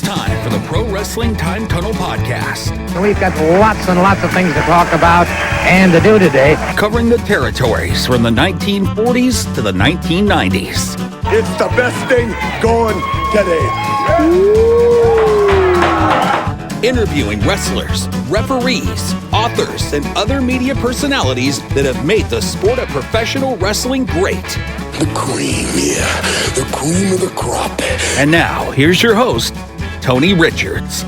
time for the Pro Wrestling Time Tunnel Podcast. We've got lots and lots of things to talk about and to do today. Covering the territories from the 1940s to the 1990s. It's the best thing going today. Interviewing wrestlers, referees, authors, and other media personalities that have made the sport of professional wrestling great. The cream, yeah. The cream of the crop. And now, here's your host, Tony Richards.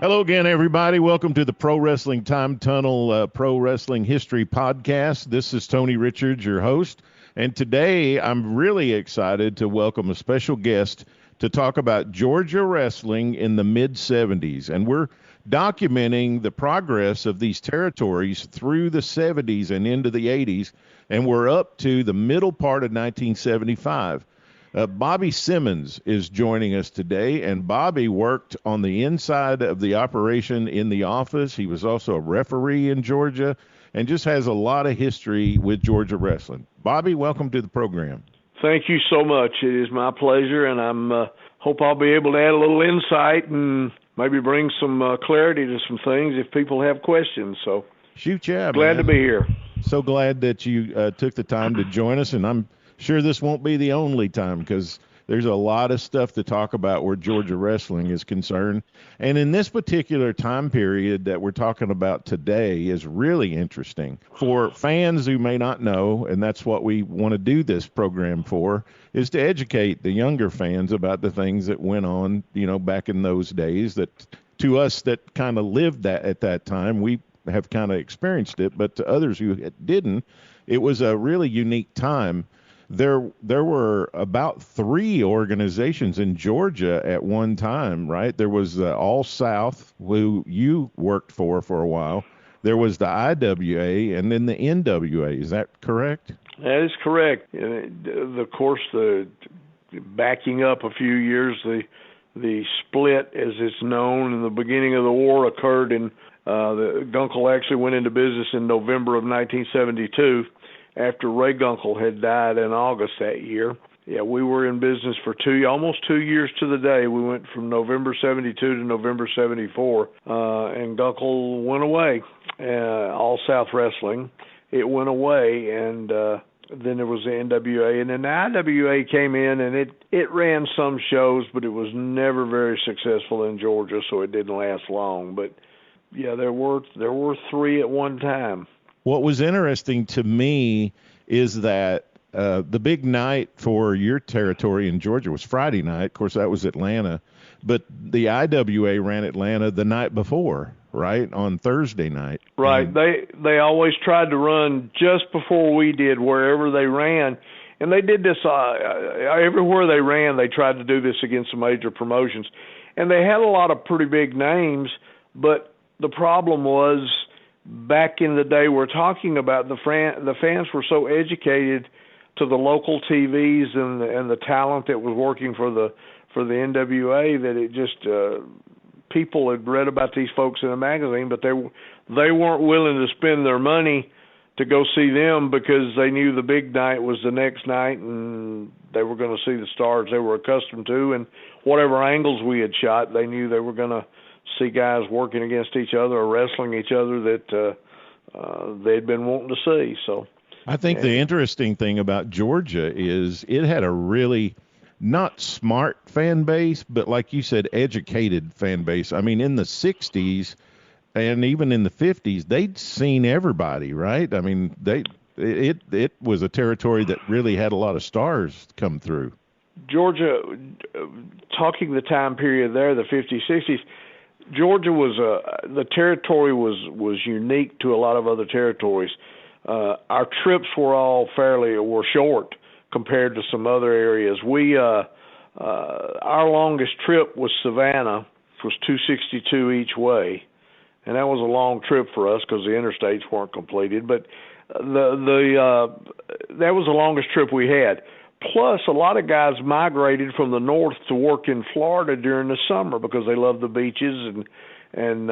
Hello again, everybody. Welcome to the Pro Wrestling Time Tunnel Pro Wrestling History Podcast. This is Tony Richards, your host. And today, I'm really excited to welcome a special guest to talk about Georgia wrestling in the mid-'70s. And we're documenting the progress of these territories through the 70s and into the 80s. And we're up to the middle part of 1975. Bobby Simmons is joining us today, and Bobby worked on the inside of the operation in the office. He was also a referee in Georgia and just has a lot of history with Georgia wrestling. Bobby, welcome to the program. Thank you so much. It is my pleasure, and I'm hope I'll be able to add a little insight and maybe bring some clarity to some things if people have questions. So, shoot, yeah, glad man. to be here. So glad that you took the time to join us, and I'm sure this won't be the only time because there's a lot of stuff to talk about where Georgia wrestling is concerned. And in this particular time period that we're talking about today is really interesting. For fans who may not know, and that's what we want to do this program for, is to educate the younger fans about the things that went on, back in those days that to us that kind of lived that at that time, we have kind of experienced it, but to others who didn't, it was a really unique time. There were about 3 organizations in Georgia at one time, right? There was the All South, who you worked for a while. There was the IWA, and then the NWA. Is that correct? That is correct. Of course, the backing up a few years, the split, as it's known, in the beginning of the war occurred in the Gunkel actually went into business in November of 1972 after Ray Gunkel had died in August that year. Yeah, we were in business for almost 2 years to the day. We went from November 72 to November 74, and Gunkel went away. All South Wrestling, it went away, and then there was the NWA, and then the IWA came in, and it ran some shows, but it was never very successful in Georgia, so it didn't last long. But yeah, there were 3 at one time. What was interesting to me is that the big night for your territory in Georgia was Friday night. Of course, that was Atlanta. But the IWA ran Atlanta the night before, right, on Thursday night. Right. They always tried to run just before we did wherever they ran. And they did this everywhere they ran. They tried to do this against the major promotions. And they had a lot of pretty big names, but the problem was, back in the day we're talking about, the fans were so educated to the local TVs and the talent that was working for the NWA that it just people had read about these folks in a magazine, but they weren't willing to spend their money to go see them because they knew the big night was the next night and they were going to see the stars they were accustomed to, and whatever angles we had shot, they knew they were going to see guys working against each other or wrestling each other that they'd been wanting to see. So I think the interesting thing about Georgia is it had a really not smart fan base, but like you said, educated fan base. I mean, in the 60s and even in the 50s, they'd seen everybody, right? I mean, it was a territory that really had a lot of stars come through. Georgia, talking the time period there, the 50s, 60s, Georgia was the territory was unique to a lot of other territories. Our trips were short compared to some other areas. Our longest trip was Savannah, which was 262 each way, and that was a long trip for us because the interstates weren't completed. But that was the longest trip we had. Plus, a lot of guys migrated from the north to work in Florida during the summer because they loved the beaches and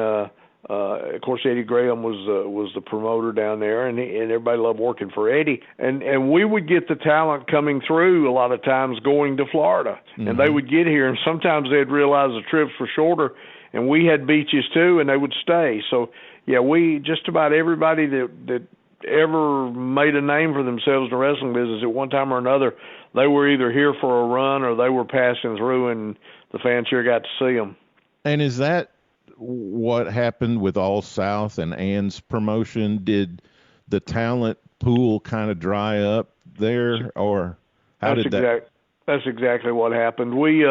Of course, Eddie Graham was the promoter down there, and everybody loved working for Eddie. And we would get the talent coming through a lot of times going to Florida, and they would get here, and sometimes they'd realize the trips were shorter, and we had beaches too, and they would stay. So yeah, we just about everybody that ever made a name for themselves in the wrestling business at one time or another, they were either here for a run or they were passing through, and the fans here got to see them. And is that what happened with All South and Ann's promotion? Did the talent pool kind of dry up there, or how did that? That's exactly what happened. We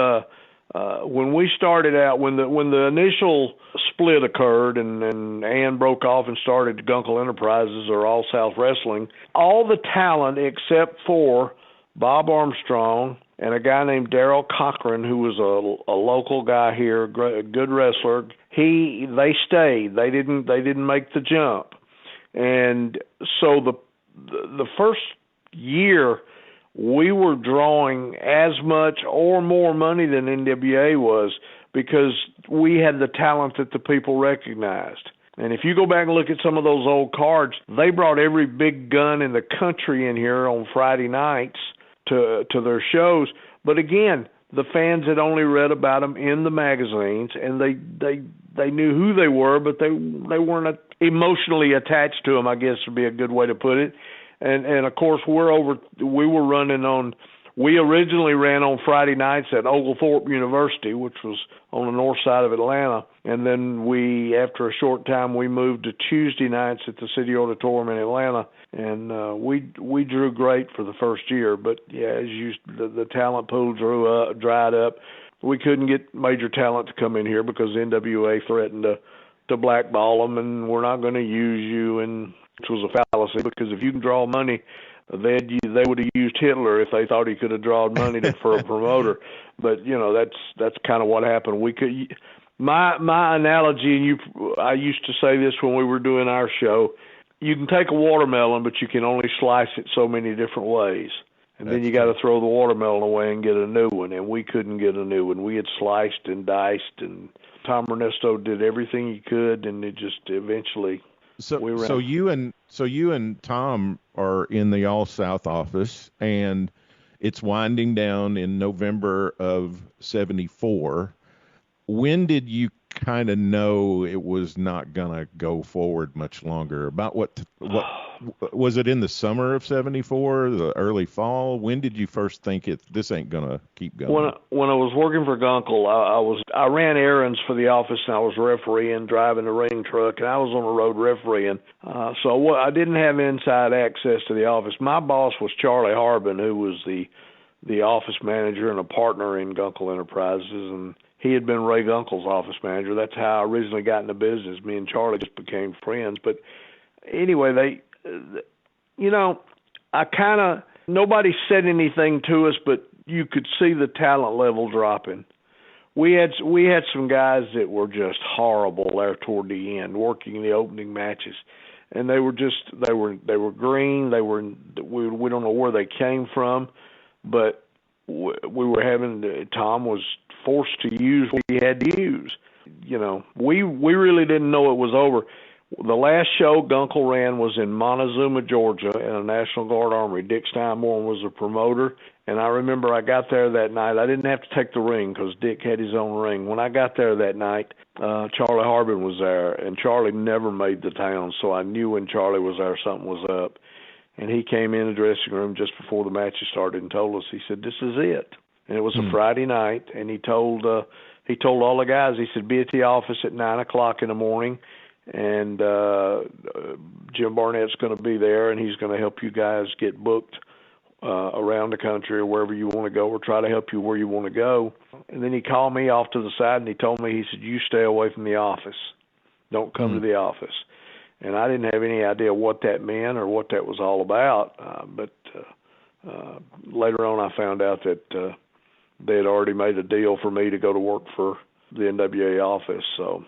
when we started out, when the initial split occurred and Ann broke off and started Gunkel Enterprises or All South Wrestling, all the talent except for Bob Armstrong and a guy named Darryl Cochran, who was a local guy here, a good wrestler, they stayed. They didn't make the jump. And so the first year we were drawing as much or more money than NWA was because we had the talent that the people recognized. And if you go back and look at some of those old cards, they brought every big gun in the country in here on Friday nights to their shows. But again, the fans had only read about them in the magazines, and they knew who they were, but they weren't emotionally attached to them, I guess would be a good way to put it. And of course we originally ran on Friday nights at Oglethorpe University, which was on the north side of Atlanta. And then after a short time, we moved to Tuesday nights at the City Auditorium in Atlanta. And we drew great for the first year. But yeah, the talent pool dried up. We couldn't get major talent to come in here because the NWA threatened to blackball them, and we're not going to use you, which was a fallacy, because if you can draw money, they would have used Hitler if they thought he could have drawn money for a promoter. But that's kind of what happened. We could. My analogy, and I used to say this when we were doing our show: you can take a watermelon, but you can only slice it so many different ways. And then you got to throw the watermelon away and get a new one. And we couldn't get a new one. We had sliced and diced, and Tom Ernesto did everything he could, and it just eventually. So you and Tom are in the All South office, and it's winding down in November of '74. When did you kind of know it was not gonna go forward much longer? About what was it, in the summer of '74, the early fall? When did you first think this ain't gonna keep going? When I was working for Gunkel, I ran errands for the office, and I was refereeing, driving the ring truck, and I was on the road refereeing. So I didn't have inside access to the office. My boss was Charlie Harbin, who was the office manager and a partner in Gunkel Enterprises, and he had been Ray Gunkel's office manager. That's how I originally got into business. Me and Charlie just became friends. But anyway, nobody said anything to us, but you could see the talent level dropping. We had some guys that were just horrible there toward the end, working the opening matches, and they were green. We don't know where they came from, but we were Tom was forced to use what he had to use. We really didn't know it was over. The last show Gunkel ran was in Montezuma, Georgia, in a National Guard Armory. Dick Steinborn was the promoter, and I remember I got there that night. I didn't have to take the ring because Dick had his own ring. When I got there that night, Charlie Harbin was there, and Charlie never made the town, so I knew when Charlie was there something was up. And he came in the dressing room just before the matches started and told us, he said, "This is it." And it was a Friday night, and he told all the guys, he said, "Be at the office at 9:00 in the morning, and Jim Barnett's going to be there, and he's going to help you guys get booked around the country or wherever you want to go, or try to help you where you want to go." And then he called me off to the side, and he told me, he said, "You stay away from the office. Don't come to the office." And I didn't have any idea what that meant or what that was all about, but later on I found out that they had already made a deal for me to go to work for the NWA office. So,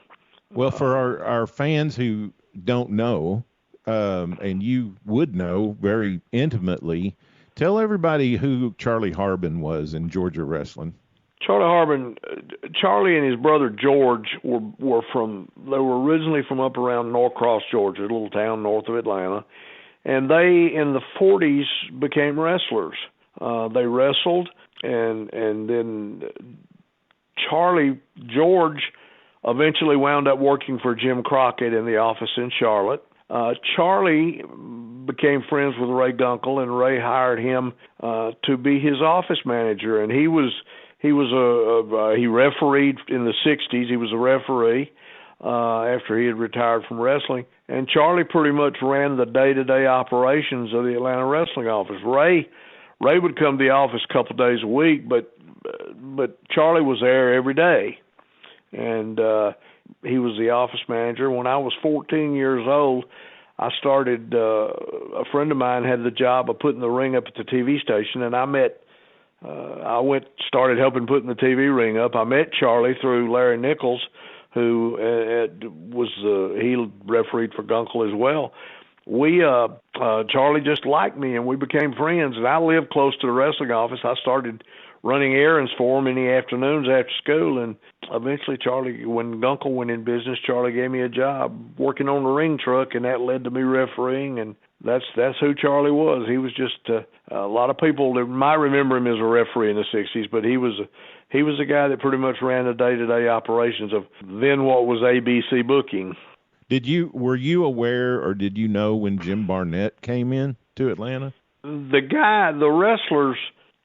well, for our fans who don't know, and you would know very intimately, tell everybody who Charlie Harbin was in Georgia wrestling. Charlie Harbin, Charlie and his brother George they were originally from up around Norcross, Georgia, a little town north of Atlanta, and they in the 40s became wrestlers. They wrestled, and then George eventually wound up working for Jim Crockett in the office in Charlotte. Charlie became friends with Ray Gunkel, and Ray hired him to be his office manager, and he refereed in the 60s. He was a referee after he had retired from wrestling, and Charlie pretty much ran the day-to-day operations of the Atlanta wrestling office. Ray would come to the office a couple of days a week, but Charlie was there every day, and he was the office manager. When I was 14 years old, I started. A friend of mine had the job of putting the ring up at the TV station, and started helping putting the TV ring up. I met Charlie through Larry Nichols, who he refereed for Gunkel as well. Charlie just liked me, and we became friends. And I lived close to the wrestling office. I started running errands for him in the afternoons after school, and eventually when Gunkel went in business, Charlie gave me a job working on the ring truck, and that led to me refereeing, and that's who Charlie was. He was just a lot of people that might remember him as a referee in the 60s, but he was a guy that pretty much ran the day-to-day operations of then what was ABC booking. Were you aware, or did you know when Jim Barnett came in to Atlanta? The wrestlers,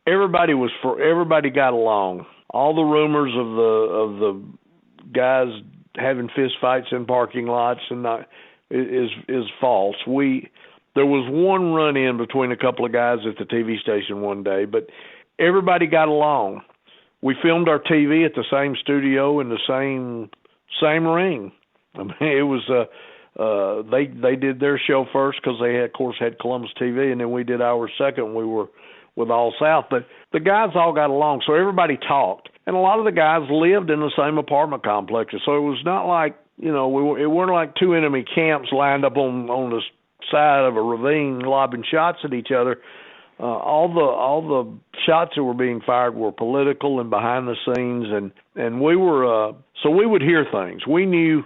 everybody got along. All the rumors of the guys having fist fights in parking lots is false. There was one run-in between a couple of guys at the TV station one day, but everybody got along. We filmed our TV at the same studio in the same ring. I mean, it was they did their show first because they of course had Columbus TV, and then we did ours second. We were with All South, but the guys all got along, so everybody talked, and a lot of the guys lived in the same apartment complexes. So it was not like it weren't like two enemy camps lined up on the side of a ravine lobbing shots at each other. All the shots that were being fired were political and behind the scenes, and we were so we would hear things. We knew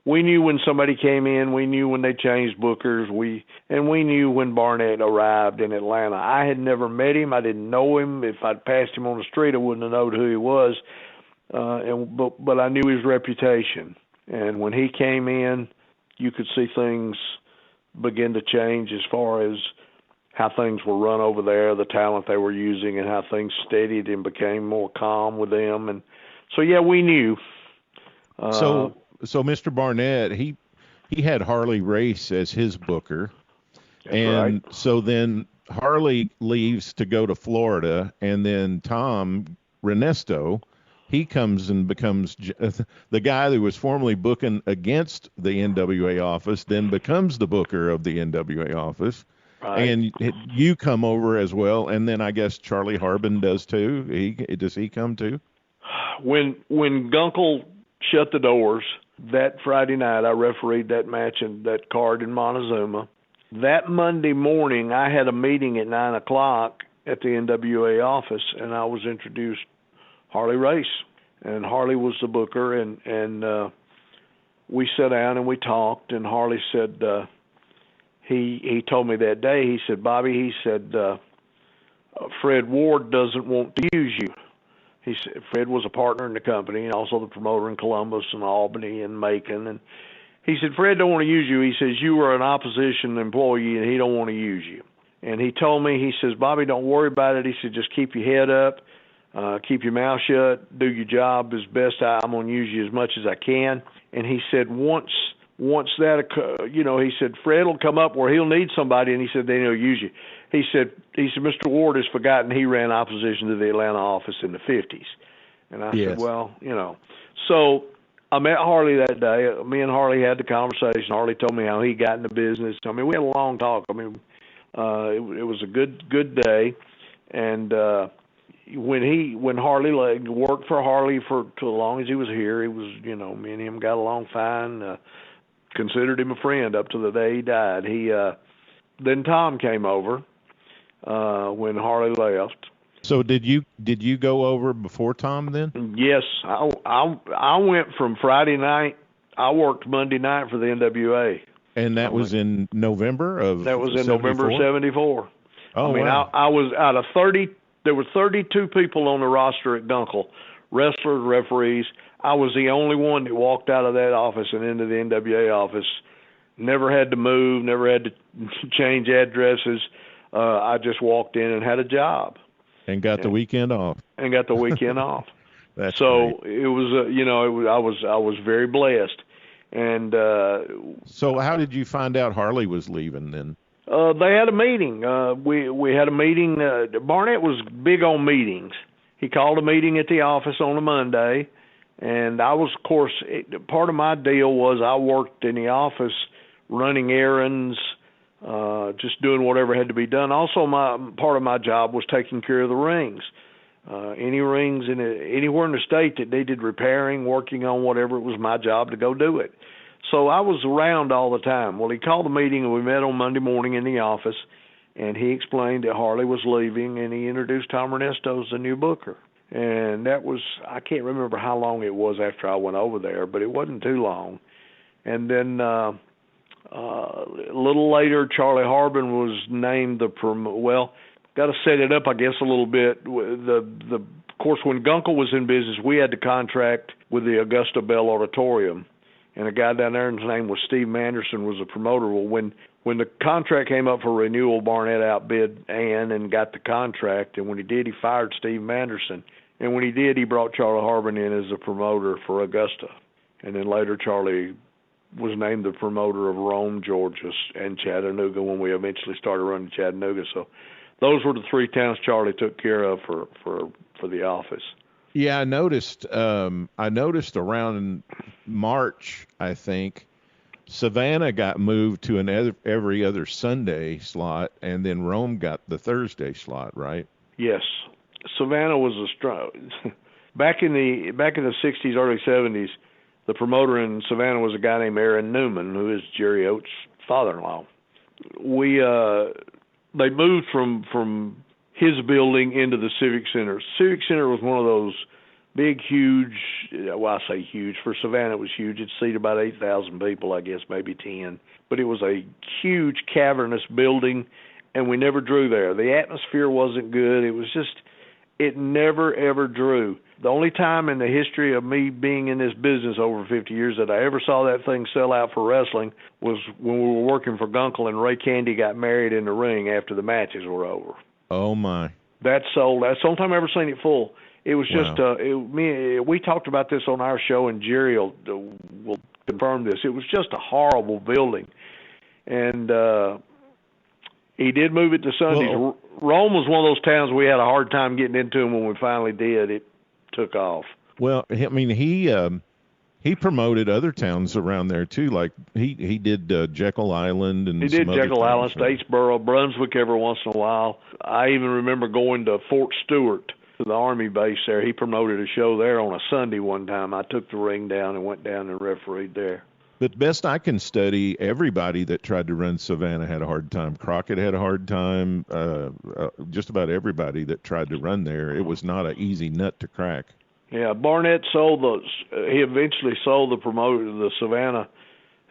when somebody came in. We knew when they changed bookers. We knew when Barnett arrived in Atlanta. I had never met him. I didn't know him. If I'd passed him on the street, I wouldn't have known who he was. But I knew his reputation. And when he came in, you could see things begin to change as far as how things were run over there, the talent they were using, and how things steadied and became more calm with them. And so, yeah, we knew. So Mr. Barnett, he had Harley Race as his booker. That's and right. So then Harley leaves to go to Florida, and then Tom Renesto, he comes and becomes the guy that was formerly booking against the NWA office, then becomes the booker of the NWA office. Right. And you come over as well, and then I guess Charlie Harbin does too. Does he come too? When Gunkel shut the doors that Friday night, I refereed that match and that card in Montezuma. That Monday morning, I had a meeting at 9:00 at the NWA office, and I was introduced Harley Race, and Harley was the booker, and we sat down and we talked, and Harley said, he told me that day, he said, Bobby, he said, Fred Ward doesn't want to use you. He said Fred was a partner in the company and also the promoter in Columbus and Albany and Macon. And he said, Fred don't want to use you. He says, you are an opposition employee and he don't want to use you. And he told me, he says, Bobby, don't worry about it. He said, just keep your head up, keep your mouth shut, do your job as best I'm going to use you as much as I can. And he said, once that occurs, he said, Fred will come up where he'll need somebody, and he said, then he'll use you. He said, Mr. Ward has forgotten he ran opposition to the Atlanta office in the 50s. And I said, well, So I met Harley that day. Me and Harley had the conversation. Harley told me how he got into business. I mean, we had a long talk. I mean, it was a good day. And when Harley worked for Harley for as long as he was here, he was, me and him got along fine. Considered him a friend up to the day he died. Then Tom came over when Harley left, So did you go over before Tom then? Yes, I went from Friday night. I worked Monday night for the NWA. And that was in November of That was in 74? November of '74. Oh, I mean, wow. I was out of 30. There were 32 people on the roster at Gunkel, wrestlers, referees. I was the only one that walked out of that office and into the NWA office. Never had to move, never had to change addresses. I just walked in and had a job. And got the weekend off. And got the weekend off. That's so great. it was, I was very blessed. And so how did you find out Harley was leaving then? they had a meeting. We had a meeting. Barnett was big on meetings. He called a meeting at the office on a Monday, and I was, of course, part of my deal was I worked in the office running errands, just doing whatever had to be done. Also, part of my job was taking care of the rings. Any rings anywhere in the state that needed repairing, working on whatever, it was my job to go do it. So I was around all the time. Well, he called a meeting, and we met on Monday morning in the office, and he explained that Harley was leaving, and he introduced Tom Ernesto as the new booker. And that was, I can't remember how long it was after I went over there, but it wasn't too long. And then a little later, Charlie Harbin was named got to set it up, I guess, a little bit. Of course, when Gunkel was in business, we had the contract with the Augusta Bell Auditorium, and a guy down there, his name was Steve Manderson, was a promoter. Well, when the contract came up for renewal, Barnett outbid Ann and got the contract, and when he did, he fired Steve Manderson. And when he did, he brought Charlie Harbin in as a promoter for Augusta. And then later, Charlie was named the promoter of Rome, Georgia, and Chattanooga when we eventually started running Chattanooga. So those were the three towns Charlie took care of for the office. Yeah, I noticed around March, I think, Savannah got moved to an every other Sunday slot, and then Rome got the Thursday slot, right? Yes. Savannah was a strong back in the 60s, early 70s. The promoter in Savannah was a guy named Aaron Newman, who is Jerry Oates' father-in-law. They moved from his building into the Civic Center. Civic Center was one of those big, huge, well, I say huge. For Savannah, it was huge. It seated about 8,000 people, I guess, maybe 10. But it was a huge, cavernous building, and we never drew there. The atmosphere wasn't good. It was just, it never, ever drew. The only time in the history of me being in this business over 50 years that I ever saw that thing sell out for wrestling was when we were working for Gunkel and Ray Candy got married in the ring after the matches were over. Oh, my. That's the only time I've ever seen it full. It was just, we talked about this on our show, and Jerry will confirm this. It was just a horrible building. And he did move it to Sundays. Well, Rome was one of those towns we had a hard time getting into, and when we finally did, it took off. Well, I mean, he promoted other towns around there too. Like he did Jekyll Island and he did Jekyll Island, Statesboro, Brunswick every once in a while. I even remember going to Fort Stewart, to the Army base there. He promoted a show there on a Sunday one time. I took the ring down and went down and refereed there. But best I can study, everybody that tried to run Savannah had a hard time. Crockett had a hard time. Just about everybody that tried to run there, it was not an easy nut to crack. Yeah, Barnett he eventually sold the Savannah,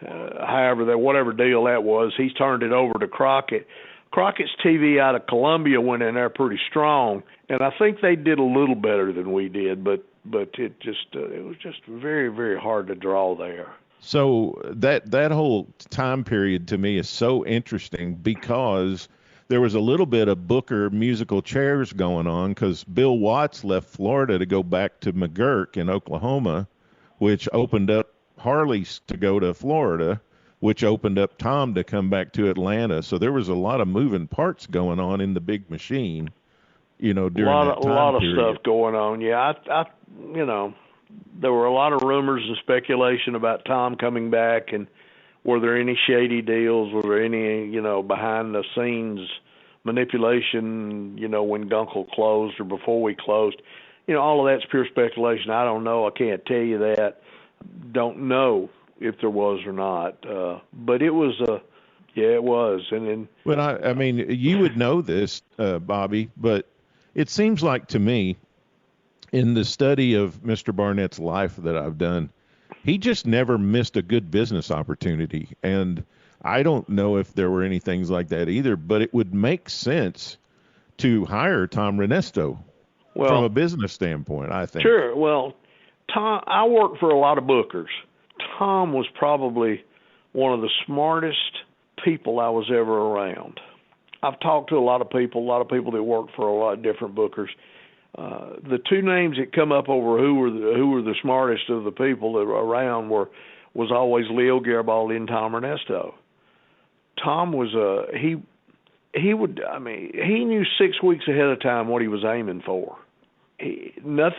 whatever deal that was. He's turned it over to Crockett. Crockett's TV out of Columbia went in there pretty strong, and I think they did a little better than we did, but it was just very, very hard to draw there. So that whole time period to me is so interesting because there was a little bit of Booker musical chairs going on because Bill Watts left Florida to go back to McGurk in Oklahoma, which opened up Harley's to go to Florida, which opened up Tom to come back to Atlanta. So there was a lot of moving parts going on in the big machine, during that time period. A lot of stuff going on. Yeah, I there were a lot of rumors and speculation about Tom coming back, and were there any shady deals? Were there any, behind the scenes manipulation, when Gunkel closed or before we closed? All of that's pure speculation. I don't know. I can't tell you that. Don't know if there was or not. But it was, it was. And then, Well, I mean, you would know this, Bobby, but It seems like to me, in the study of Mr. Barnett's life that I've done, he just never missed a good business opportunity. And I don't know if there were any things like that either, but it would make sense to hire Tom Renesto from a business standpoint, I think. Sure. Well, Tom, I worked for a lot of bookers. Tom was probably one of the smartest people I was ever around. I've talked to a lot of people that work for a lot of different bookers. The two names that come up over who were the smartest of the people that were around was always Leo Garibaldi and Tom Ernesto. Tom was he knew 6 weeks ahead of time what he was aiming for. He may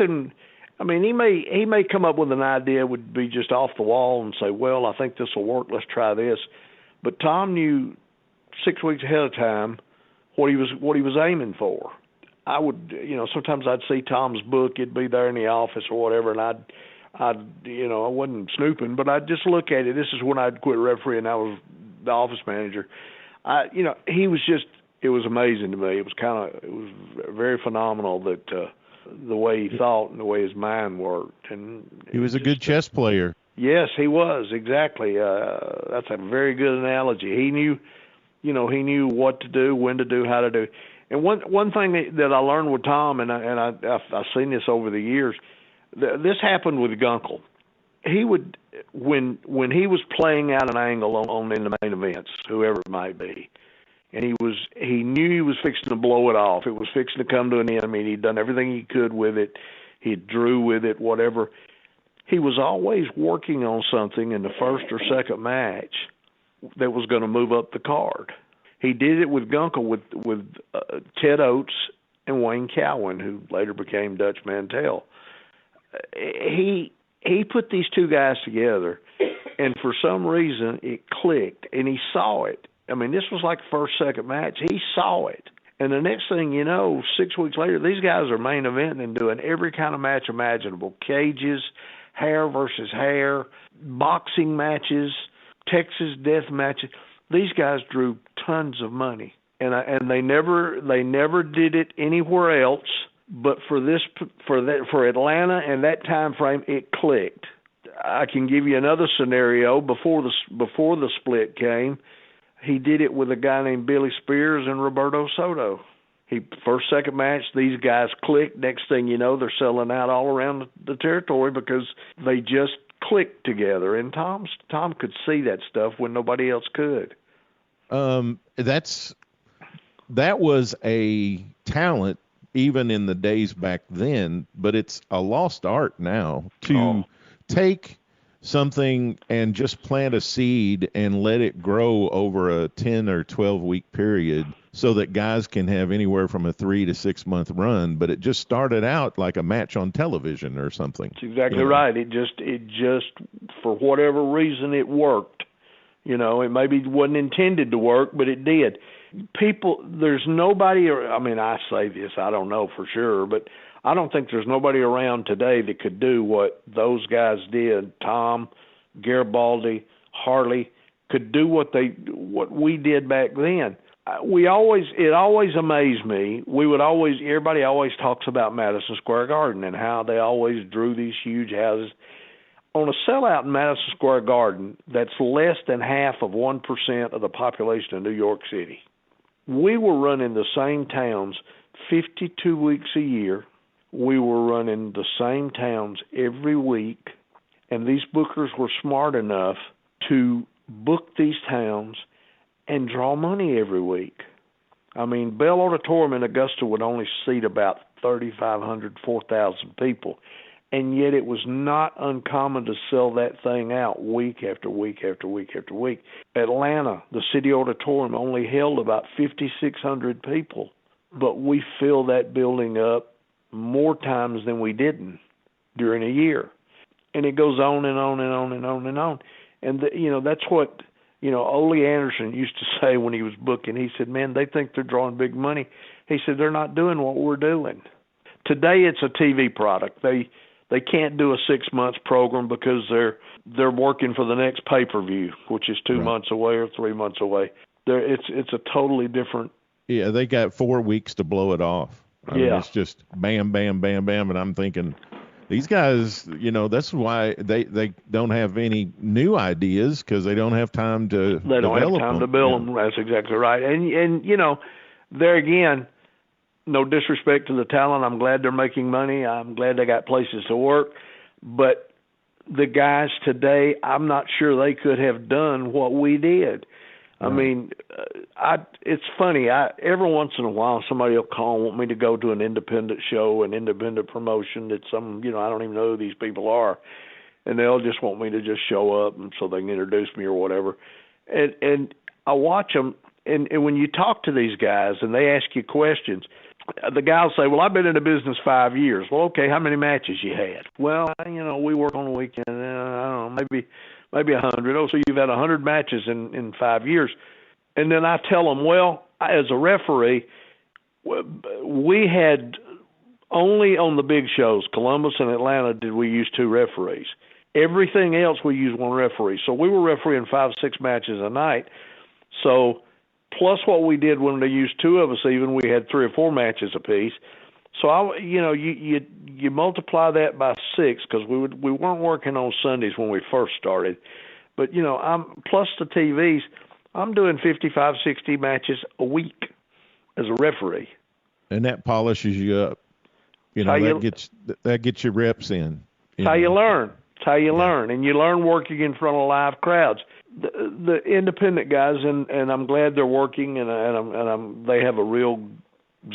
come up with an idea would be just off the wall and say, well, I think this will work, let's try this. But Tom knew 6 weeks ahead of time what he was aiming for. I would, sometimes I'd see Tom's book, it'd be there in the office or whatever, and I wasn't snooping, but I'd just look at it. This is when I'd quit refereeing. I was the office manager. He was just, it was amazing to me. It was very phenomenal that the way he thought and the way his mind worked. And he was a good chess player. Yes, he was, exactly. That's a very good analogy. He knew what to do, when to do, how to do. And one thing that I learned with Tom, and I've seen this over the years, this happened with Gunkel. He would, when he was playing out an angle in the main events, whoever it might be, and he knew he was fixing to blow it off. It was fixing to come to an end. I mean, he'd done everything he could with it. He drew with it, whatever. He was always working on something in the first or second match that was going to move up the card. He did it with Gunkel, with Ted Oates and Wayne Cowan, who later became Dutch Mantell. He put these two guys together, and for some reason it clicked, and he saw it. I mean, this was like first, second match. He saw it. And the next thing you know, 6 weeks later, these guys are main eventing and doing every kind of match imaginable. Cages, hair versus hair, boxing matches, Texas death matches. These guys drew tons of money, and they never did it anywhere else. But for Atlanta and that time frame, it clicked. I can give you another scenario. Before the split came, he did it with a guy named Billy Spears and Roberto Soto. First, second match, these guys clicked. Next thing you know, they're selling out all around the territory because they just clicked together. And Tom could see that stuff when nobody else could. That was a talent even in the days back then, but it's a lost art now to take something and just plant a seed and let it grow over a 10 or 12 week period so that guys can have anywhere from a 3 to 6 month run. But it just started out like a match on television or something. That's exactly right. It just, for whatever reason, it worked. It maybe wasn't intended to work, but it did. There's nobody, I say this, I don't know for sure, but I don't think there's nobody around today that could do what those guys did. Tom, Garibaldi, Harley could do what we did back then. It always amazed me. Everybody always talks about Madison Square Garden and how they always drew these huge houses. On a sellout in Madison Square Garden, that's less than half of 1% of the population of New York City. We were running the same towns 52 weeks a year. We were running the same towns every week, and these bookers were smart enough to book these towns and draw money every week. I mean, Bell Auditorium in Augusta would only seat about 3,500, 4,000 people. And yet it was not uncommon to sell that thing out week after week after week after week. Atlanta, the City Auditorium, only held about 5,600 people. But we filled that building up more times than we didn't during a year. And it goes on and on and on and on and on. And, that's what, Ole Anderson used to say when he was booking. He said, man, they think they're drawing big money. He said, they're not doing what we're doing. Today it's a TV product. They can't do a 6 months program because they're working for the next pay-per-view, which is 2 months away or 3 months away. It's a totally different. Yeah, they got 4 weeks to blow it off. I mean, it's just bam, bam, bam, bam. And I'm thinking, these guys, that's why they don't have any new ideas, because they don't have time to They don't have time to build them. That's exactly right. And there again, no disrespect to the talent. I'm glad they're making money. I'm glad they got places to work. But the guys today, I'm not sure they could have done what we did. I mean, it's funny. Every once in a while, somebody will call and want me to go to an independent show, an independent promotion that I don't even know who these people are, and they'll just want me to just show up and so they can introduce me or whatever. And I watch them, and when you talk to these guys and they ask you questions, the guy will say, well, I've been in the business 5 years. Well, okay, how many matches you had? Well, we work on the weekend. I don't know, maybe 100. Oh, so you've had 100 matches in 5 years. And then I tell them, well, as a referee, we had only on the big shows, Columbus and Atlanta, did we use 2 referees. Everything else we used 1 referee. So we were refereeing 5 or 6 matches a night. So plus what we did when they used 2 of us, even we had 3 or 4 matches apiece. So you multiply that by 6, because we weren't working on Sundays when we first started, but I'm plus the TVs. I'm doing 55, 60 matches a week as a referee, and that polishes you up. That gets your reps in. It's how you learn. It's how you learn, and you learn working in front of live crowds. The independent guys, and I'm glad they're working, and they have a real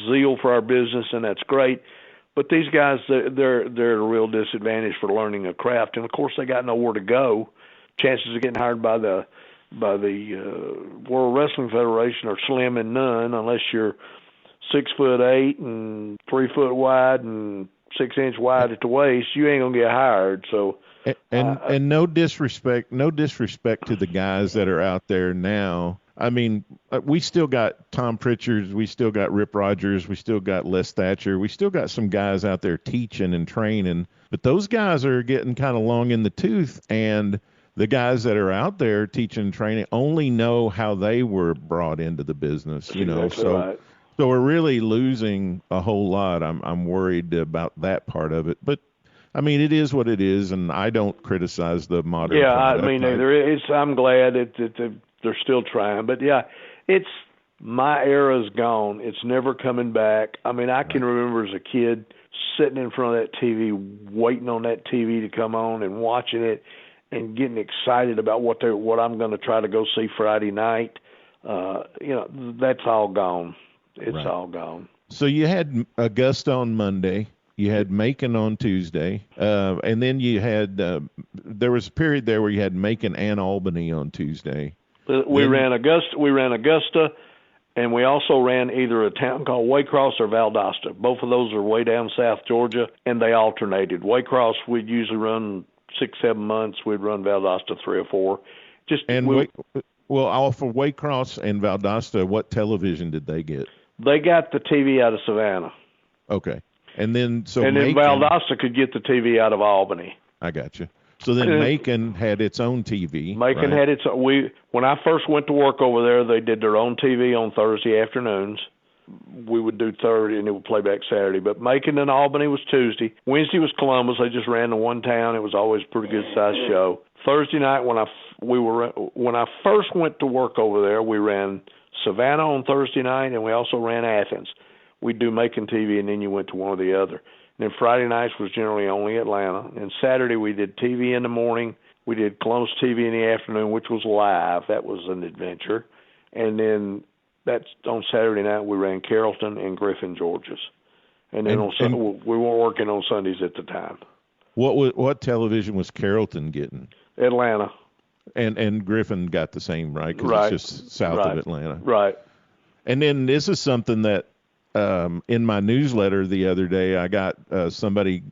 zeal for our business, and that's great. But these guys, they're at a real disadvantage for learning a craft, and of course they got nowhere to go. Chances of getting hired by the World Wrestling Federation are slim and none, unless you're 6'8" and 3 foot wide and 6 inch wide at the waist. You ain't gonna get hired. So. And no disrespect to the guys that are out there now. I mean, we still got Tom Pritchard, we still got Rip Rogers, we still got Les Thatcher, we still got some guys out there teaching and training, but those guys are getting kind of long in the tooth, and the guys that are out there teaching and training only know how they were brought into the business, Exactly right. So we're really losing a whole lot. I'm worried about that part of it, but I mean, it is what it is, and I don't criticize the modern. Yeah, I mean, I'm glad that they're still trying, but yeah, my era's gone. It's never coming back. I mean, I can remember as a kid sitting in front of that TV, waiting on that TV to come on and watching it, and getting excited about what I'm going to try to go see Friday night. That's all gone. It's all gone. So you had Augusta on Monday. You had Macon on Tuesday, and then you had there was a period there where you had Macon and Albany on Tuesday. We ran Augusta, and we also ran either a town called Waycross or Valdosta. Both of those are way down south Georgia, and they alternated. Waycross we'd usually run 6-7 months. We'd run Valdosta 3 or 4. Off of Waycross and Valdosta, what television did they get? They got the TV out of Savannah. Okay. And then Macon, Valdosta could get the TV out of Albany. I got you. So then Macon had its own TV. Macon had its own. When I first went to work over there, they did their own TV on Thursday afternoons. We would do Thursday, and it would play back Saturday. But Macon and Albany was Tuesday. Wednesday was Columbus. They just ran to one town. It was always a pretty good-sized show. Thursday night, when I first went to work over there, we ran Savannah on Thursday night, and we also ran Athens. We'd do Macon TV, and then you went to one or the other. And then Friday nights was generally only Atlanta. And Saturday we did TV in the morning. We did Columbus TV in the afternoon, which was live. That was an adventure. And then on Saturday night we ran Carrollton and Griffin, Georgia's. And then we weren't working on Sundays at the time. What television was Carrollton getting? Atlanta. And Griffin got the same, right? Because it's just south of Atlanta. Right. And then this is something that in my newsletter the other day, I got somebody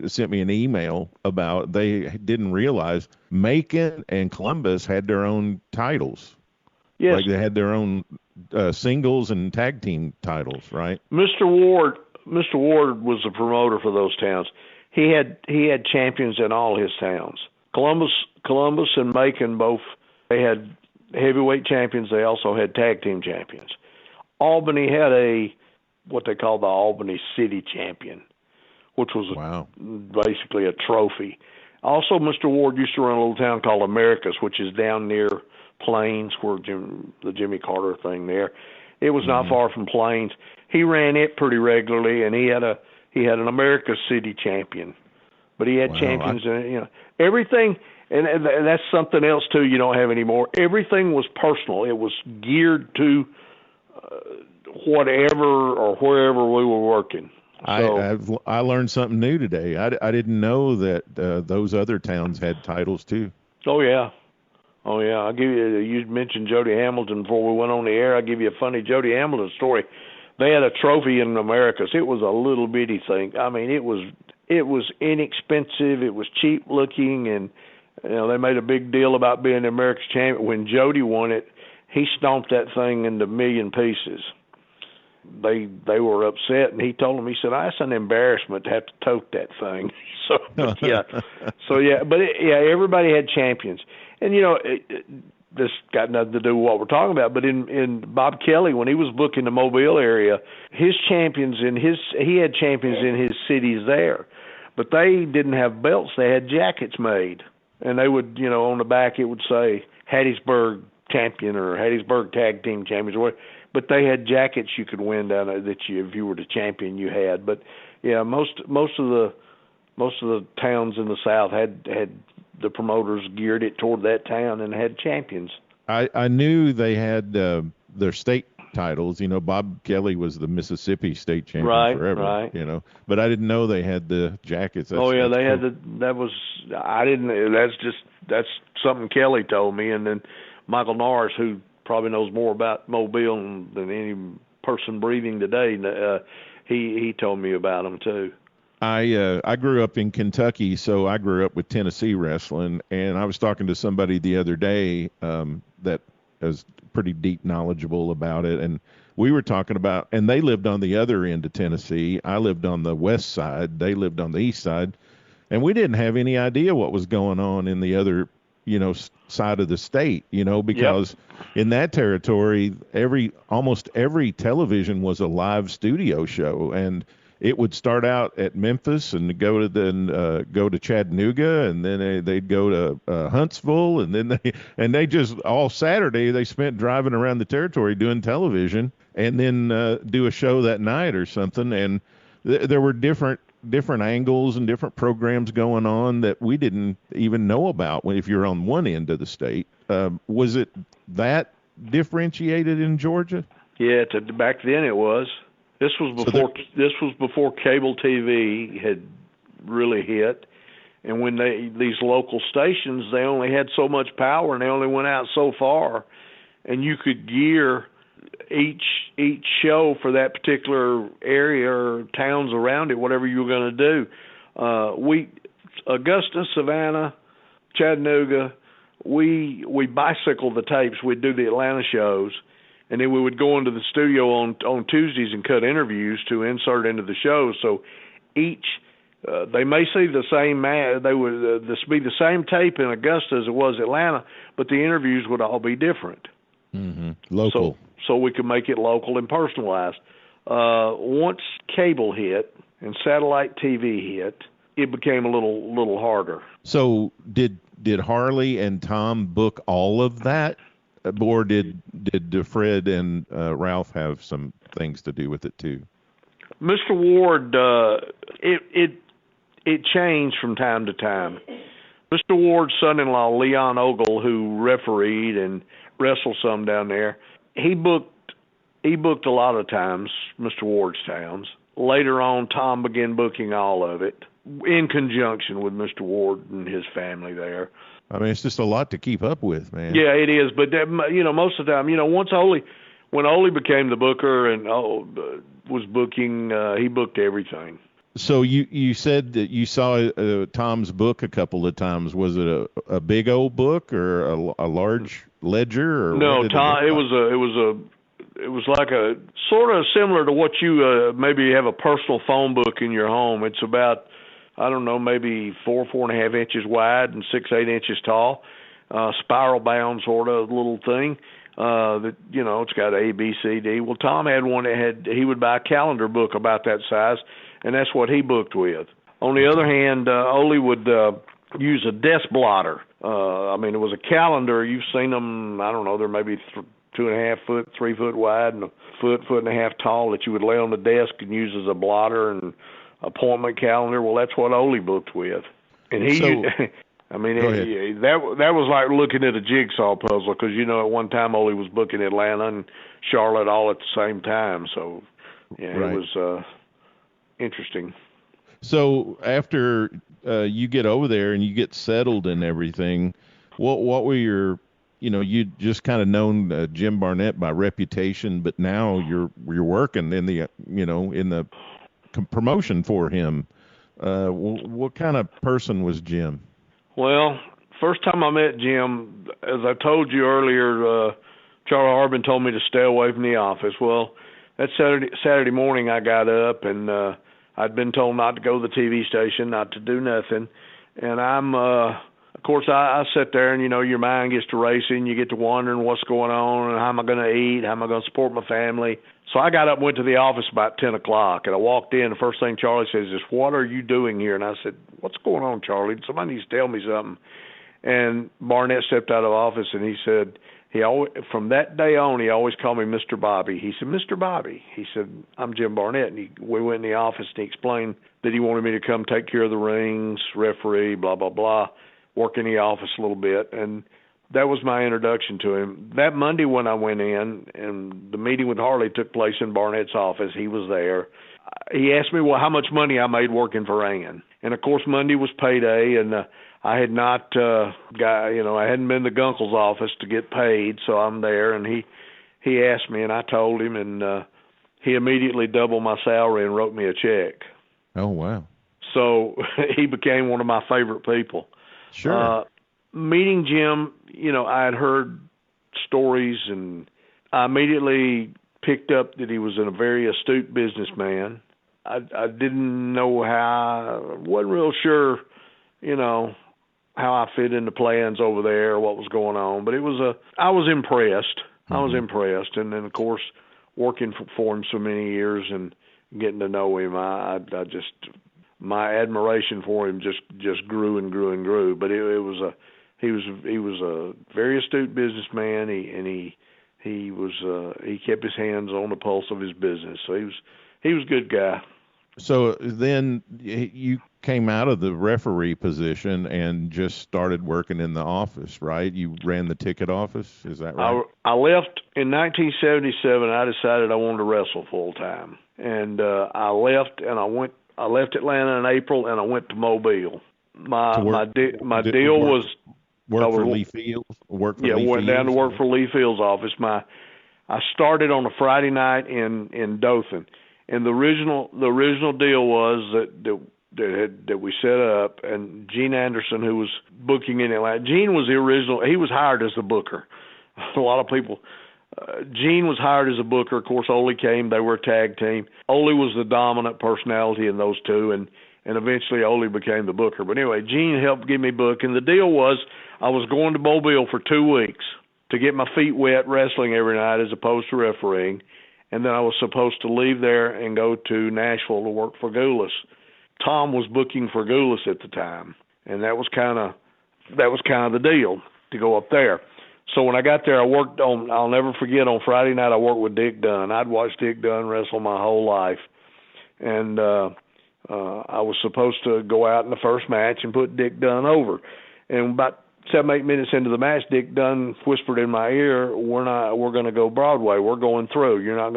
sent me an email about they didn't realize Macon and Columbus had their own titles. Yes. Like they had their own singles and tag team titles, right? Mr. Ward was the promoter for those towns. He had champions in all his towns. Columbus and Macon they had heavyweight champions. They also had tag team champions. Albany had a what they call the Albany City Champion, which was basically a trophy. Also, Mr. Ward used to run a little town called Americus, which is down near Plains, where the Jimmy Carter thing there. It was not far from Plains. He ran it pretty regularly, and he had an Americus City Champion. But he had champions, everything, and that's something else too you don't have anymore. Everything was personal. It was geared to whatever or wherever we were working. So, I learned something new today. I didn't know that those other towns had titles too. Oh yeah. I'll give you mentioned Jody Hamilton before we went on the air. I'll give you a funny Jody Hamilton story. They had a trophy in Americas. It was a little bitty thing. I mean, it was inexpensive. It was cheap looking, and they made a big deal about being the America's champion. When Jody won it, he stomped that thing into a million pieces. They were upset, and he told them, he said, "That's an embarrassment to have to tote that thing." Everybody had champions, and this got nothing to do with what we're talking about. But in Bob Kelly, when he was booking the Mobile area, his champions he had champions in his cities there, but they didn't have belts. They had jackets made, and they would, on the back it would say Hattiesburg champion or Hattiesburg tag team champions, but they had jackets you could win down there that if you were the champion you had. But yeah, most of the towns in the South had the promoters geared it toward that town and had champions. I knew they had their state titles. Bob Kelly was the Mississippi state champion forever. Right. But I didn't know they had the jackets. They had that's something Kelly told me, and then Michael Norris, who probably knows more about Mobile than any person breathing today, he told me about them too. I grew up in Kentucky, so I grew up with Tennessee wrestling, and I was talking to somebody the other day that is pretty deep knowledgeable about it, and we were talking about, and they lived on the other end of Tennessee. I lived on the west side. They lived on the east side, and we didn't have any idea what was going on in the other side of the state, because in that territory, almost every television was a live studio show, and it would start out at Memphis and go to Chattanooga, and then they'd go to Huntsville, and then they just all Saturday they spent driving around the territory doing television, and then do a show that night or something, and there were different angles and different programs going on that we didn't even know about if you're on one end of the state. Was it that differentiated in Georgia? Yeah, back then it was. This was before cable TV had really hit, and when these local stations, they only had so much power and they only went out so far, and you could gear each show for that particular area or towns around it, whatever you were going to do. Augusta, Savannah, Chattanooga, we bicycled the tapes. We'd do the Atlanta shows, and then we would go into the studio on Tuesdays and cut interviews to insert into the show. So each they may see the same they would this be the same tape in Augusta as it was Atlanta, but the interviews would all be different. Mm-hmm. Local. So we could make it local and personalized. Once cable hit and satellite TV hit, it became a little harder. So did Harley and Tom book all of that, or did Fred and Ralph have some things to do with it too? Mr. Ward, it changed from time to time. Mr. Ward's son-in-law, Leon Ogle, who refereed and wrestled some down there, he booked a lot of times Mr. Ward's towns. Later on, Tom began booking all of it in conjunction with Mr. Ward and his family there. I mean, it's just a lot to keep up with, man. Yeah, it is. But most of the time, when Ole became the booker and was booking, he booked everything. So you said that you saw Tom's book a couple of times. Was it a big old book or a large ledger? Or no, Tom. It was like a sort of similar to what you maybe have a personal phone book in your home. It's about, I don't know, maybe 4.5 inches wide and 6-8 inches tall, spiral bound sort of little thing. that, it's got A, B, C, D. Well, Tom had one he would buy a calendar book about that size, and that's what he booked with. On the other hand, Ole would use a desk blotter. It was a calendar. You've seen them, I don't know, they're maybe 2.5 foot, 3 foot wide, and a foot and a half tall that you would lay on the desk and use as a blotter and appointment calendar. Well, that's what Ole booked with. And that was like looking at a jigsaw puzzle, because, at one time Ole was booking Atlanta and Charlotte all at the same time. So, yeah, right. It was interesting. So after you get over there and you get settled and everything, what were your, you just kind of known Jim Barnett by reputation, but now you're working in the, in the promotion for him. What kind of person was Jim? Well, first time I met Jim, as I told you earlier, Charlie Harbin told me to stay away from the office. Well, that Saturday morning I got up, and I'd been told not to go to the TV station, not to do nothing. And of course, I sit there, and, your mind gets to racing. You get to wondering what's going on and how am I going to eat, how am I going to support my family. So I got up and went to the office about 10 o'clock, and I walked in. The first thing Charlie says is, "What are you doing here?" And I said, "What's going on, Charlie? Somebody needs to tell me something." And Barnett stepped out of office, and he said, from that day on, he always called me Mr. Bobby. He said, "Mr. Bobby." He said, "I'm Jim Barnett." And we went in the office, and he explained that he wanted me to come take care of the rings, referee, blah, blah, blah, work in the office a little bit. And that was my introduction to him. That Monday when I went in, and the meeting with Harley took place in Barnett's office, he was there. He asked me, how much money I made working for Ann. And, of course, Monday was payday, and I had not I hadn't been to Gunkel's office to get paid, so I'm there. And he asked me, and I told him, and he immediately doubled my salary and wrote me a check. Oh, wow. So he became one of my favorite people. Sure. Meeting Jim, I had heard stories, and I immediately picked up that he was a very astute businessman. I didn't know wasn't real sure, how I fit into plans over there, what was going on, but I was impressed. Mm-hmm. I was impressed. And then, of course, working for him so many years and getting to know him, my admiration for him just grew and grew and grew. But he was a very astute businessman. He kept his hands on the pulse of his business. So he was a good guy. So then you came out of the referee position and just started working in the office, right? You ran the ticket office, is that right? I left in 1977. I decided I wanted to wrestle full time, and I left Atlanta in April, and I went to Mobile. My deal was work for Lee Fields. Went down to work for Lee Fields' office. I started on a Friday night in Dothan, and the original deal was that we set up, and Gene Anderson, who was booking in Atlanta. Gene was the original. He was hired as the booker. A lot of people. Gene was hired as a booker. Of course, Ole came. They were a tag team. Ole was the dominant personality in those two, and eventually Ole became the booker. But anyway, Gene helped give me book, and the deal was I was going to Mobile for 2 weeks to get my feet wet wrestling every night as opposed to refereeing, and then I was supposed to leave there and go to Nashville to work for Goulas. Tom was booking for Goulas at the time, and that was kind of the deal to go up there. So when I got there, I worked on, I'll never forget, on Friday night I worked with Dick Dunn. I'd watched Dick Dunn wrestle my whole life. And I was supposed to go out in the first match and put Dick Dunn over. And about 7-8 minutes into the match, Dick Dunn whispered in my ear, we're going to go Broadway. We're going through. I'm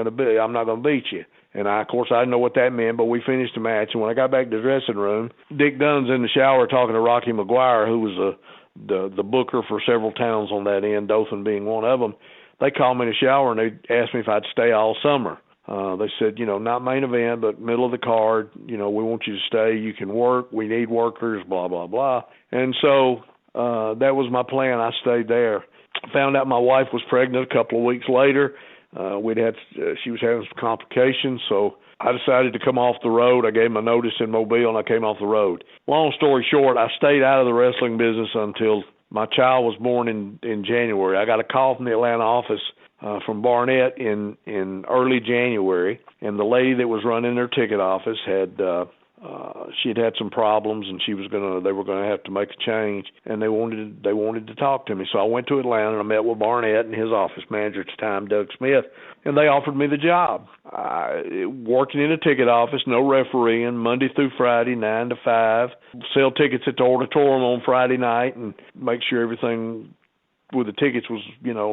not going to beat you. And of course, I didn't know what that meant, but we finished the match. And when I got back to the dressing room, Dick Dunn's in the shower talking to Rocky McGuire, who was the booker for several towns on that end, Dothan being one of them. They called me in the shower, and they asked me if I'd stay all summer. They said, not main event, but middle of the card. We want you to stay. You can work. We need workers, blah, blah, blah. And so that was my plan. I stayed there. Found out my wife was pregnant a couple of weeks later. She was having some complications, so I decided to come off the road. I gave my notice in Mobile, and I came off the road. Long story short, I stayed out of the wrestling business until my child was born in January. I got a call from the Atlanta office from Barnett in early January, and the lady that was running their ticket office had she'd had some problems, and they were gonna have to make a change, and they wanted to talk to me. So I went to Atlanta and I met with Barnett and his office manager at the time, Doug Smith, and they offered me the job. Working in a ticket office, no refereeing, Monday through Friday, 9 to 5, sell tickets at the Territorial on Friday night, and make sure everything with the tickets was,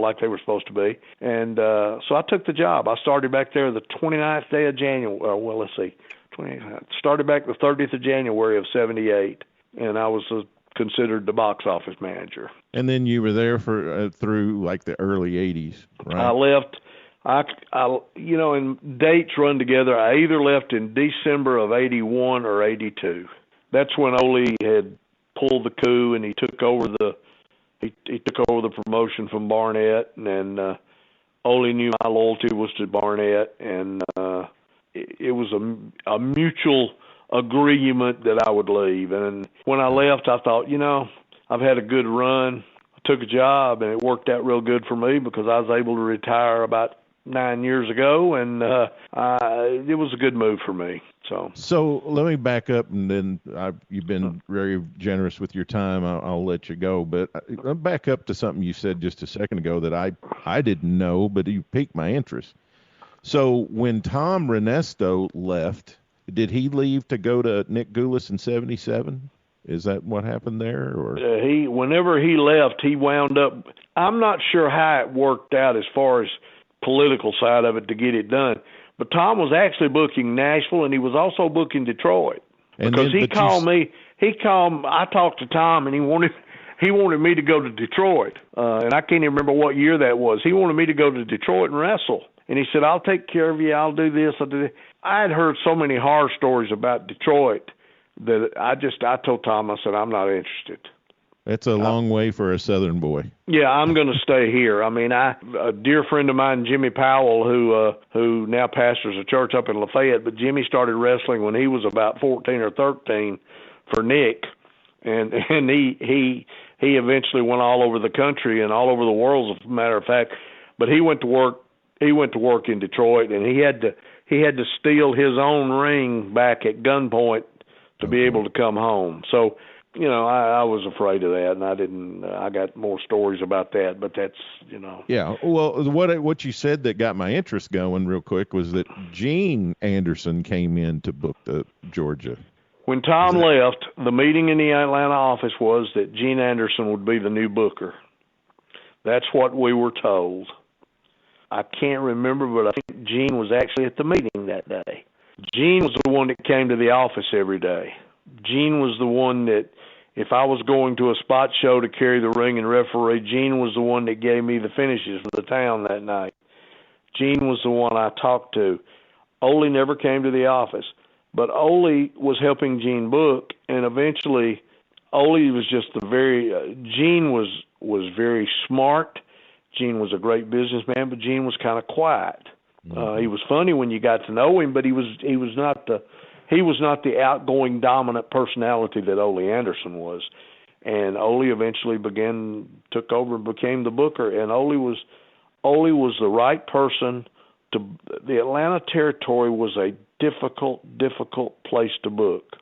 like they were supposed to be. And so I took the job. I started back there the 29th day of January. Started back the 30th of January of 78, and I was considered the box office manager. And then you were there for through like the early 80s, right? I left. And dates run together. I either left in December of 81 or 82. That's when Ole had pulled the coup and he took over the promotion from Barnett, and Ole knew my loyalty was to Barnett, and it was a mutual agreement that I would leave. And when I left, I thought, I've had a good run. I took a job, and it worked out real good for me because I was able to retire about 9 years ago, and it was a good move for me. So let me back up, and then you've been very generous with your time. I'll let you go, but I'll back up to something you said just a second ago that I didn't know, but you piqued my interest. So when Tom Renesto left, did he leave to go to Nick Gulas in 77? Is that what happened there? Or whenever he left, he wound up. I'm not sure how it worked out as far as political side of it to get it done. But Tom was actually booking Nashville, and he was also booking Detroit. Because he called me. I talked to Tom, and he wanted me to go to Detroit. And I can't even remember what year that was. He wanted me to go to Detroit and wrestle. And he said, I'll take care of you. I'll do this. I'll do that. I had heard so many horror stories about Detroit that I told Tom, I said, I'm not interested. That's a long way for a Southern boy. Yeah, I'm going to stay here. I mean, a dear friend of mine, Jimmy Powell, who now pastors a church up in Lafayette, but Jimmy started wrestling when he was about 14 or 13 for Nick, and he eventually went all over the country and all over the world, as a matter of fact. But he went to work in Detroit, and he had to steal his own ring back at gunpoint to be able to come home. So, I was afraid of that, and I got more stories about that, but that's, Yeah, well, what you said that got my interest going real quick was that Gene Anderson came in to book the Georgia. When Tom left, the meeting in the Atlanta office was that Gene Anderson would be the new booker. That's what we were told. I can't remember, but I think Gene was actually at the meeting that day. Gene was the one that came to the office every day. Gene was the one that, if I was going to a spot show to carry the ring and referee, Gene was the one that gave me the finishes for the town that night. Gene was the one I talked to. Ole never came to the office, but Ole was helping Gene book, and eventually Ole was just Gene was very smart. Gene was a great businessman, but Gene was kind of quiet. He was funny when you got to know him, but he was not the outgoing, dominant personality that Ole Anderson was. And Ole eventually took over and became the booker. And Ole was the right person the Atlanta Territory was a difficult place to book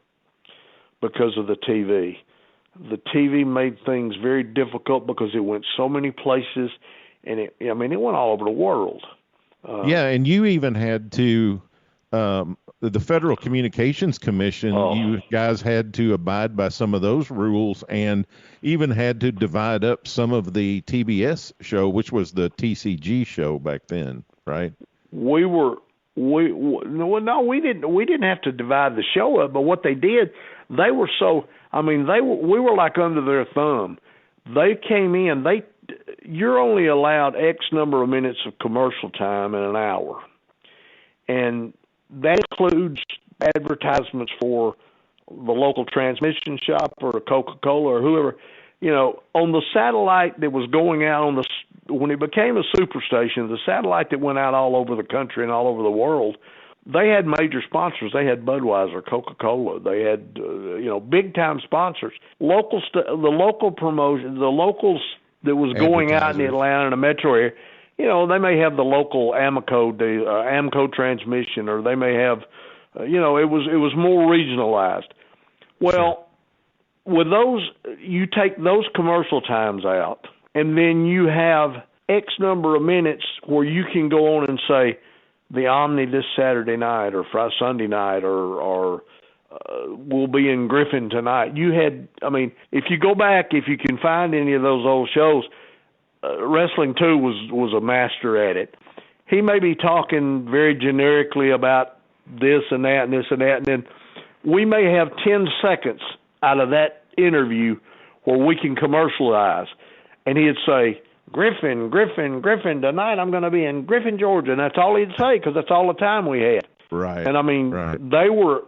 because of the TV. The TV made things very difficult because it went so many places, and it went all over the world. And you even had to, the Federal Communications Commission, you guys had to abide by some of those rules, and even had to divide up some of the TBS show, which was the TCG show back then, right? We didn't have to divide the show up, but what they did, we were like under their thumb. They came in, you're only allowed X number of minutes of commercial time in an hour. And that includes advertisements for the local transmission shop or Coca-Cola or whoever. On the satellite that was going out when it became a superstation, the satellite that went out all over the country and all over the world, they had major sponsors. They had Budweiser, Coca-Cola. They had big time sponsors. The local promotion, the locals that was going out in the Atlanta and the metro area. They may have the local Amco transmission, or they may have, it was more regionalized. Well, with those, you take those commercial times out, and then you have X number of minutes where you can go on and say, the Omni this Saturday night or Friday, Sunday night, or we'll be in Griffin tonight. If you go back, if you can find any of those old shows, Wrestling 2 was a master at it. He may be talking very generically about this and that and this and that, and then we may have 10 seconds out of that interview where we can commercialize. And he'd say, Griffin, tonight I'm going to be in Griffin, Georgia. And that's all he'd say, because that's all the time we had. Right. And they were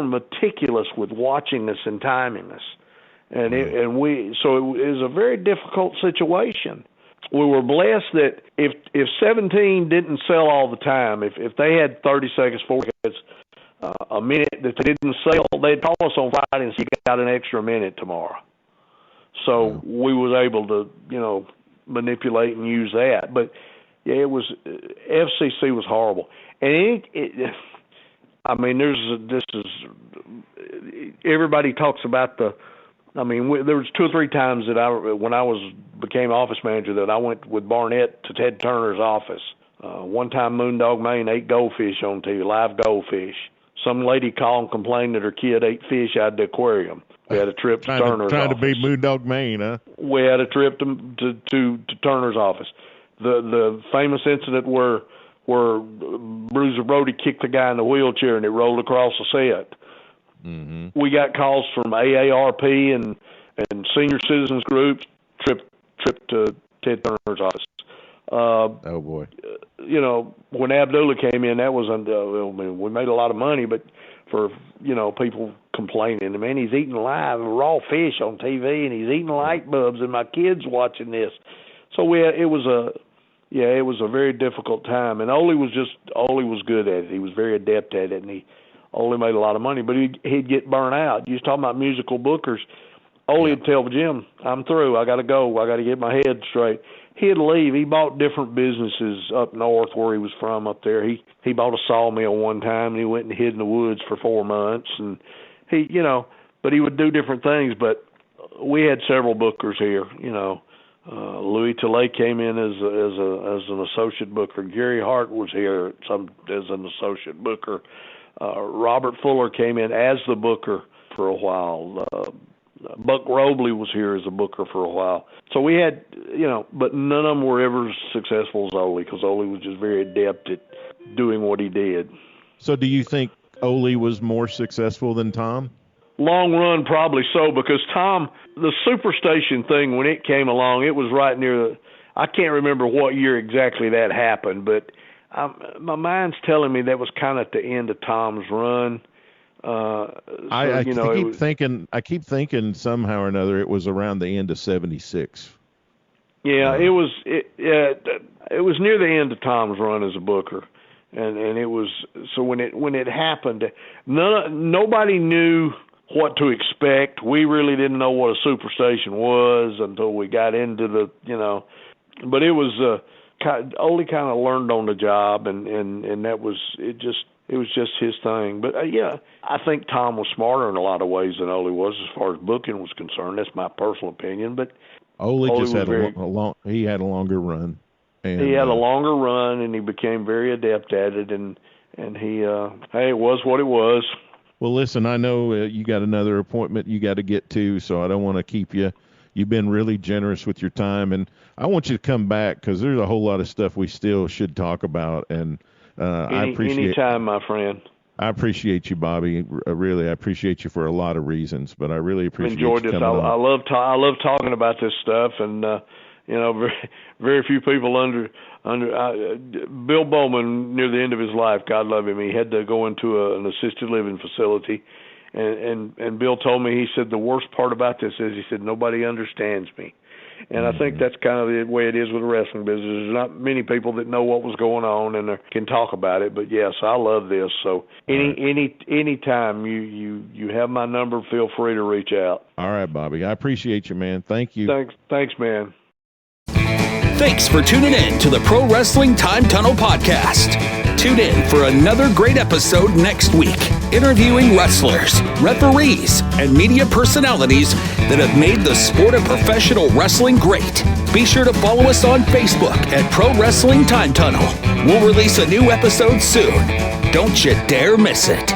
meticulous with watching us and timing us. And it was a very difficult situation. We were blessed that if 17 didn't sell all the time, if they had 30 seconds, 40 seconds, a minute that they didn't sell, they'd call us on Friday and say, you got an extra minute tomorrow. So we was able to, manipulate and use that. But yeah, it was FCC was horrible, and everybody talks about there was 2 or 3 times that when I became office manager that I went with Barnett to Ted Turner's office. One time Moondog Maine ate goldfish on TV, live goldfish. Some lady called and complained that her kid ate fish out of the aquarium. We had a trip to Turner's office. Trying to be Moondog Maine, huh? We had a trip to Turner's office. The famous incident where Bruiser Brody kicked the guy in the wheelchair and it rolled across the set. Mm-hmm. We got calls from AARP and senior citizens groups trip to Ted Turner's office. Oh boy! When Abdullah came in, that was we made a lot of money, but for people complaining, man, he's eating live raw fish on TV and he's eating light bulbs, and my kids watching this. So it was a very difficult time, and Ole was good at it. He was very adept at it, and Ole made a lot of money, but he'd get burnt out. You was talking about musical bookers. Ole would tell Jim, I'm through. I got to go. I got to get my head straight. He'd leave. He bought different businesses up north where he was from up there. He bought a sawmill one time, and he went and hid in the woods for 4 months. And but he would do different things. But we had several bookers here. Louis Tilley came in as an associate booker. Gary Hart was here as an associate booker. Robert Fuller came in as the booker for a while. Buck Robley was here as a booker for a while. So we had, but none of them were ever as successful as Ole, because Ole was just very adept at doing what he did. So do you think Ole was more successful than Tom? Long run, probably so, because Tom, the Superstation thing, when it came along, it was right near I can't remember what year exactly that happened, but my mind's telling me that was kind of at the end of Tom's run. I keep thinking somehow or another it was around the end of '76. Yeah, it was near the end of Tom's run as a booker, and it was so when it happened, nobody knew what to expect. We really didn't know what a Superstation was until we got into but it was Ole kind of learned on the job, and that was it. It was just his thing. But, I think Tom was smarter in a lot of ways than Ole was as far as booking was concerned. That's my personal opinion. But Ole just had he had a longer run. And, he had a longer run, and he became very adept at it. And he, it was what it was. Well, listen, I know you got another appointment you got to get to, so I don't want to keep you. You've been really generous with your time, and I want you to come back because there's a whole lot of stuff we still should talk about. And I appreciate anytime, my friend. I appreciate you, Bobby. Really, I appreciate you for a lot of reasons, but I really appreciate enjoyed you this. coming I love talking about this stuff, and very, very few people under Bill Bowman near the end of his life, God love him, he had to go into an assisted living facility, and Bill told me, he said, the worst part about this is, he said, nobody understands me. And I think that's kind of the way it is with the wrestling business. There's not many people that know what was going on and can talk about it. But yes, I love this. So any time you have my number, feel free to reach out. All right, Bobby. I appreciate you, man. Thank you. Thanks, man. Thanks for tuning in to the Pro Wrestling Time Tunnel podcast. Tune in for another great episode next week, interviewing wrestlers, referees, and media personalities that have made the sport of professional wrestling great. Be sure to follow us on Facebook at Pro Wrestling Time Tunnel. We'll release a new episode soon. Don't you dare miss it.